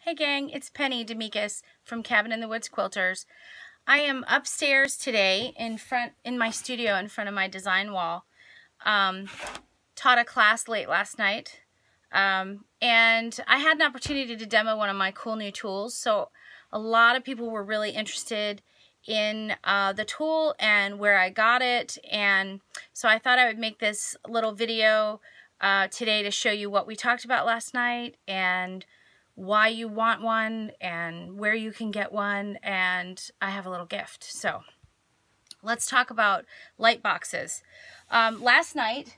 Hey gang, it's Penny D'Amicis from Cabin in the Woods Quilters. I am upstairs today in my studio in front of my design wall. Taught a class late last night and I had an opportunity to demo one of my cool new tools. So a lot of people were really interested in the tool and where I got it, and so I thought I would make this little video today to show you what we talked about last night and why you want one and where you can get one, and I have a little gift. So let's talk about light boxes. Last night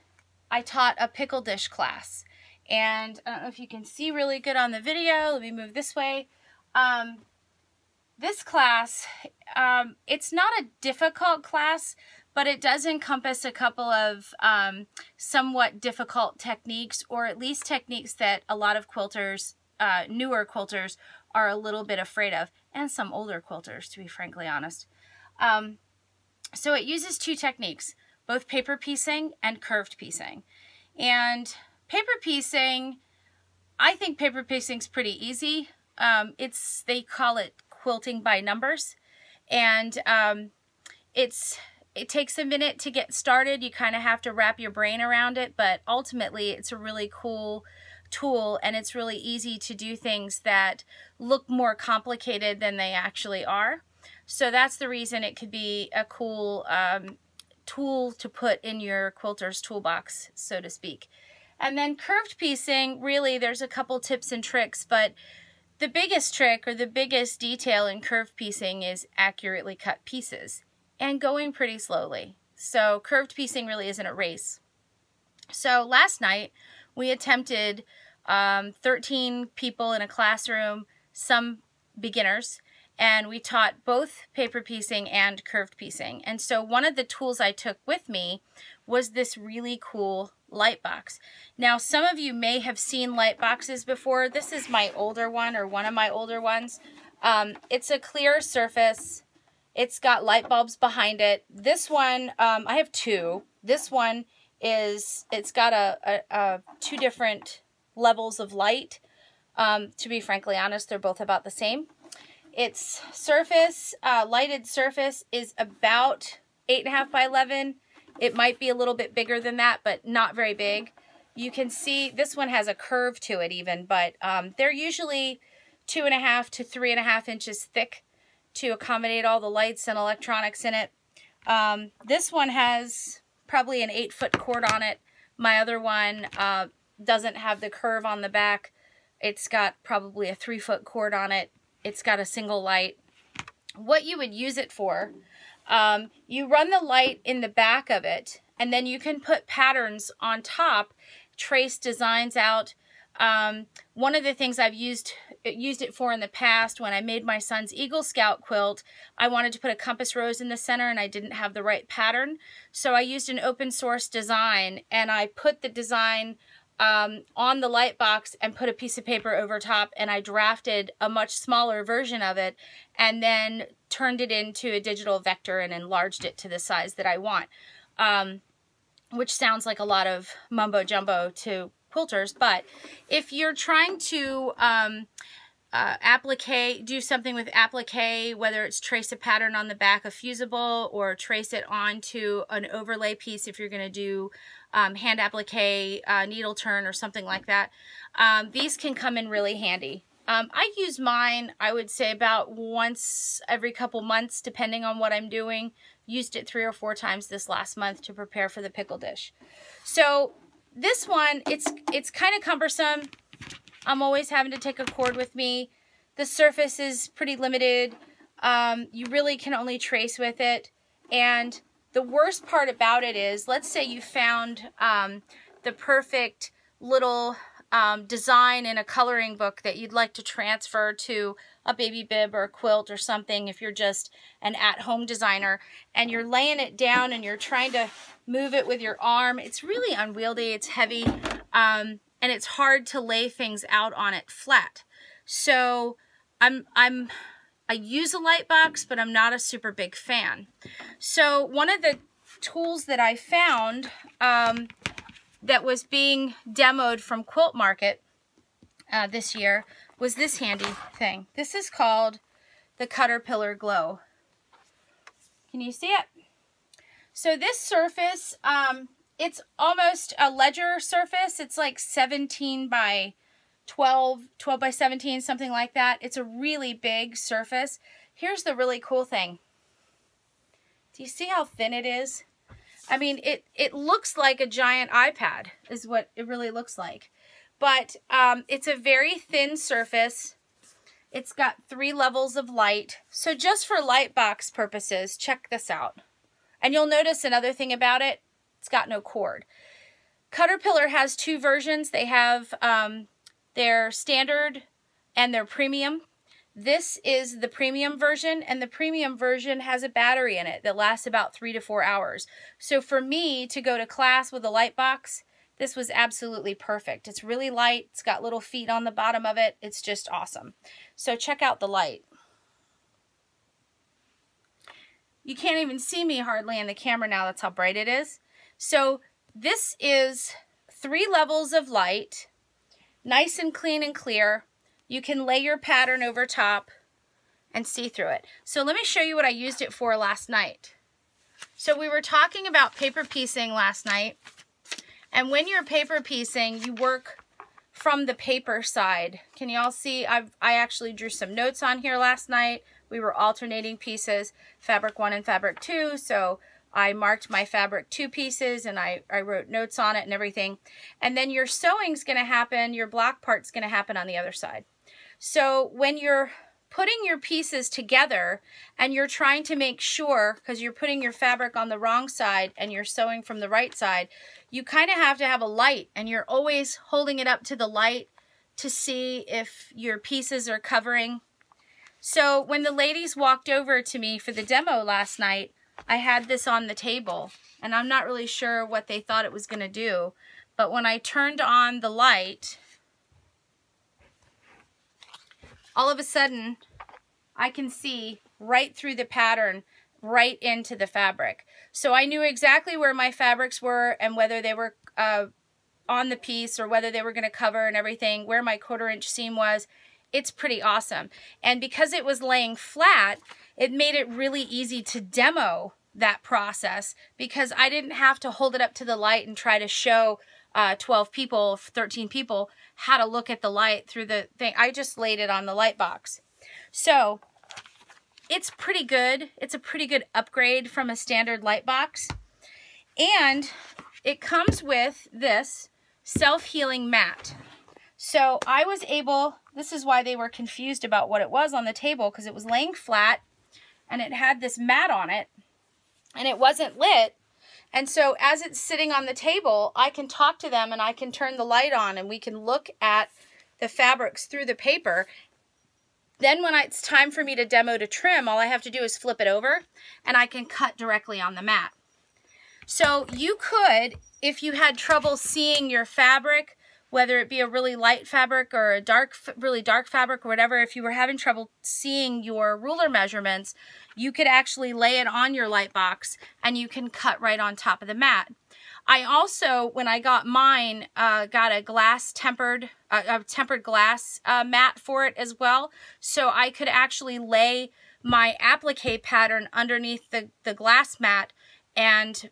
I taught a Pickle Dish class, and I don't know if you can see really good on the video. Let me move this way. This class, it's not a difficult class, but it does encompass a couple of somewhat difficult techniques, or at least techniques that a lot of quilters, newer quilters, are a little bit afraid of, and some older quilters, to be frankly honest. So it uses two techniques, both paper piecing and curved piecing. And paper piecing, I think paper piecing is pretty easy. They call it quilting by numbers, and it takes a minute to get started. You kind of have to wrap your brain around it, but ultimately it's a really cool tool, and it's really easy to do things that look more complicated than they actually are. So that's the reason it could be a cool tool to put in your quilter's toolbox, so to speak. And then curved piecing, really there's a couple tips and tricks, but the biggest trick or the biggest detail in curved piecing is accurately cut pieces and going pretty slowly. So curved piecing really isn't a race. So last night we attempted 13 people in a classroom, some beginners, and we taught both paper piecing and curved piecing. And so one of the tools I took with me was this really cool light box. Now, some of you may have seen light boxes before. This is my older one, or one of my older ones. It's a clear surface. It's got light bulbs behind it. This one, I have two. This one it's got two different levels of light. To be frankly honest, they're both about the same. Its surface, lighted surface, is about 8.5 by 11. It might be a little bit bigger than that, but not very big. You can see this one has a curve to it even, but they're usually 2.5 to 3.5 inches thick to accommodate all the lights and electronics in it. This one has probably an 8-foot cord on it. My other one doesn't have the curve on the back. It's got probably a 3-foot cord on it. It's got a single light. What you would use it for, you run the light in the back of it, and then you can put patterns on top, trace designs out. One of the things I've used it for in the past, when I made my son's Eagle Scout quilt, I wanted to put a compass rose in the center and I didn't have the right pattern. So I used an open source design, and I put the design on the light box and put a piece of paper over top, and I drafted a much smaller version of it and then turned it into a digital vector and enlarged it to the size that I want, which sounds like a lot of mumbo jumbo to quilters. But if you're trying to do something with applique, whether it's trace a pattern on the back of fusible or trace it onto an overlay piece, if you're going to do hand applique, needle turn, or something like that, these can come in really handy. I use mine, I would say, about once every couple months, depending on what I'm doing. Used it 3 or 4 times this last month to prepare for the Pickle Dish. So this one, it's kind of cumbersome. I'm always having to take a cord with me. The surface is pretty limited. You really can only trace with it. And the worst part about it is, let's say you found the perfect little design in a coloring book that you'd like to transfer to a baby bib or a quilt or something, if you're just an at-home designer, and you're laying it down and you're trying to move it with your arm. It's really unwieldy, it's heavy, and it's hard to lay things out on it flat. So I use a light box, but I'm not a super big fan. So one of the tools that I found that was being demoed from Quilt Market this year was this handy thing. This is called the Cutterpillar Glow. Can you see it? So this surface, it's almost a ledger surface. It's like 17 by 12 by 17, something like that. It's a really big surface. Here's the really cool thing. Do you see how thin it is? I mean, it looks like a giant iPad is what it really looks like. But it's a very thin surface. It's got 3 levels of light. So just for light box purposes, check this out. And you'll notice another thing about it, it's got no cord. Cutterpillar has 2 versions. They have their standard and their premium. This is the premium version, and the premium version has a battery in it that lasts about 3 to 4 hours. So for me to go to class with a light box, this was absolutely perfect. It's really light. It's got little feet on the bottom of it. It's just awesome. So check out the light. You can't even see me hardly in the camera now. That's how bright it is. So this is 3 levels of light, nice and clean and clear. You can lay your pattern over top and see through it. So let me show you what I used it for last night. So we were talking about paper piecing last night. And when you're paper piecing, you work from the paper side. Can you all see? I actually drew some notes on here last night. We were alternating pieces, fabric 1 and fabric 2. So I marked my fabric 2 pieces and I wrote notes on it and everything. And then your sewing's going to happen, your block part's going to happen on the other side. So when you're putting your pieces together and you're trying to make sure, because you're putting your fabric on the wrong side and you're sewing from the right side, you kind of have to have a light, and you're always holding it up to the light to see if your pieces are covering. So when the ladies walked over to me for the demo last night, I had this on the table, and I'm not really sure what they thought it was going to do, but when I turned on the light, all of a sudden, I can see right through the pattern, right into the fabric. So I knew exactly where my fabrics were and whether they were on the piece or whether they were going to cover and everything, where my 1/4 inch seam was. It's pretty awesome. And because it was laying flat, it made it really easy to demo that process, because I didn't have to hold it up to the light and try to show 12 people, 13 people how to look at the light through the thing. I just laid it on the light box. So it's pretty good. It's a pretty good upgrade from a standard light box. And it comes with this self-healing mat. So I was able, this is why they were confused about what it was on the table, because it was laying flat and it had this mat on it and it wasn't lit. And so as it's sitting on the table, I can talk to them and I can turn the light on and we can look at the fabrics through the paper. Then when it's time for me to demo to trim, all I have to do is flip it over and I can cut directly on the mat. So you could, if you had trouble seeing your fabric, whether it be a really light fabric or a really dark fabric or whatever, if you were having trouble seeing your ruler measurements, you could actually lay it on your light box and you can cut right on top of the mat. I also, when I got mine, got a tempered glass mat for it as well. So I could actually lay my applique pattern underneath the glass mat and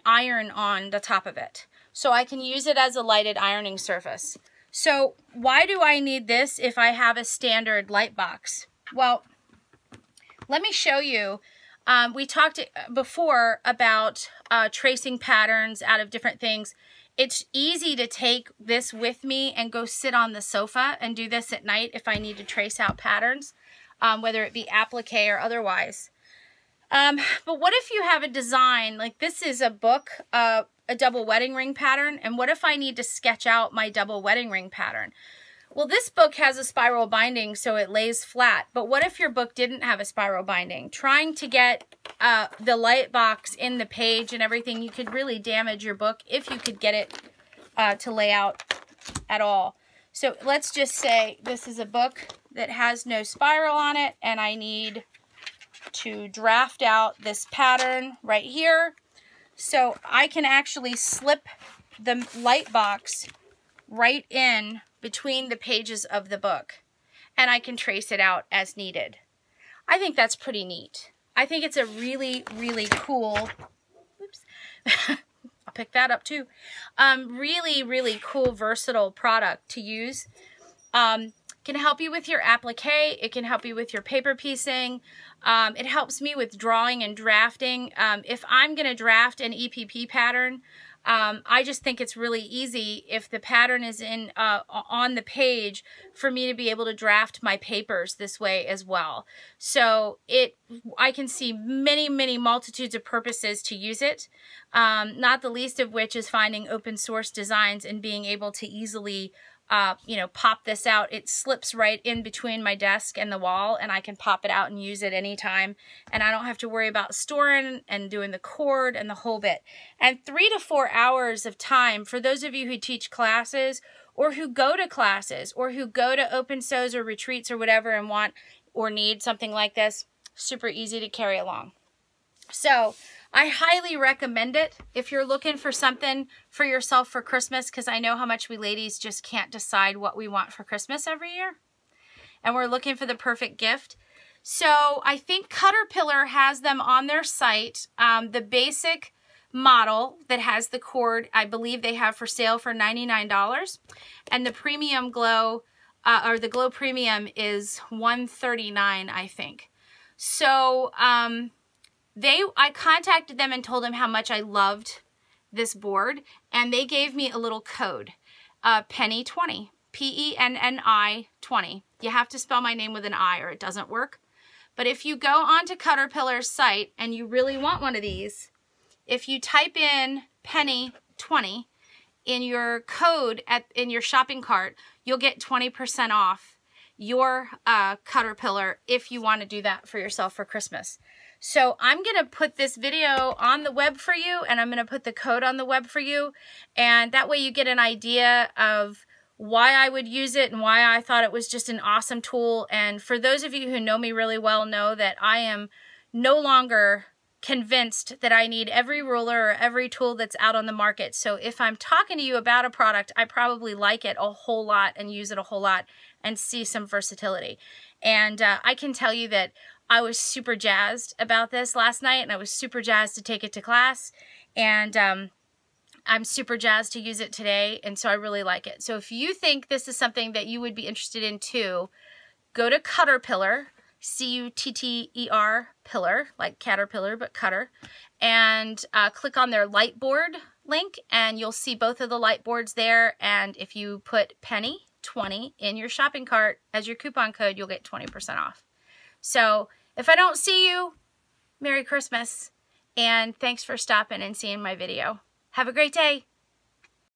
iron on the top of it. So I can use it as a lighted ironing surface. So why do I need this if I have a standard light box? Well, let me show you. We talked before about tracing patterns out of different things. It's easy to take this with me and go sit on the sofa and do this at night if I need to trace out patterns, whether it be applique or otherwise. But what if you have a design, like this is a book, a double wedding ring pattern, and what if I need to sketch out my double wedding ring pattern? Well, this book has a spiral binding, so it lays flat, but what if your book didn't have a spiral binding? Trying to get the light box in the page and everything, you could really damage your book if you could get it to lay out at all. So let's just say this is a book that has no spiral on it, and I need to draft out this pattern right here. So I can actually slip the light box right in between the pages of the book. and I can trace it out as needed. I think that's pretty neat. I think it's a really, really cool, oops, I'll pick that up too. Really, really cool, versatile product to use. Can help you with your applique. It can help you with your paper piecing. It helps me with drawing and drafting. If I'm going to draft an EPP pattern, I just think it's really easy if the pattern is in on the page for me to be able to draft my papers this way as well. So I can see many, many multitudes of purposes to use it, not the least of which is finding open source designs and being able to easily pop this out. It slips right in between my desk and the wall, and I can pop it out and use it anytime. And I don't have to worry about storing and doing the cord and the whole bit. And 3 to 4 hours of time for those of you who teach classes or who go to classes or who go to open sows or retreats or whatever and want or need something like this, super easy to carry along. So I highly recommend it if you're looking for something for yourself for Christmas, because I know how much we ladies just can't decide what we want for Christmas every year. And we're looking for the perfect gift. So I think Cutterpillar has them on their site. The basic model that has the cord, I believe they have for sale for $99. And the premium glow, or the glow premium is $139, I think. So, I contacted them and told them how much I loved this board, and they gave me a little code, Penny20, Penni 20. You have to spell my name with an I or it doesn't work. But if you go onto Cutterpillar's site and you really want one of these, if you type in Penny20 in your code in your shopping cart, you'll get 20% off your Cutterpillar if you want to do that for yourself for Christmas. So I'm going to put this video on the web for you, and I'm going to put the code on the web for you, and that way you get an idea of why I would use it and why I thought it was just an awesome tool. And for those of you who know me really well know that I am no longer convinced that I need every ruler or every tool that's out on the market. So if I'm talking to you about a product, I probably like it a whole lot and use it a whole lot and see some versatility. And I can tell you that I was super jazzed about this last night, and I was super jazzed to take it to class, and I'm super jazzed to use it today, and so I really like it. So if you think this is something that you would be interested in too, go to Cutterpillar, C-U-T-T-E-R, pillar, like caterpillar, but cutter, and click on their light board link, and you'll see both of the light boards there, and if you put Penny20 in your shopping cart as your coupon code, you'll get 20% off. So if I don't see you, Merry Christmas, and thanks for stopping and seeing my video. Have a great day.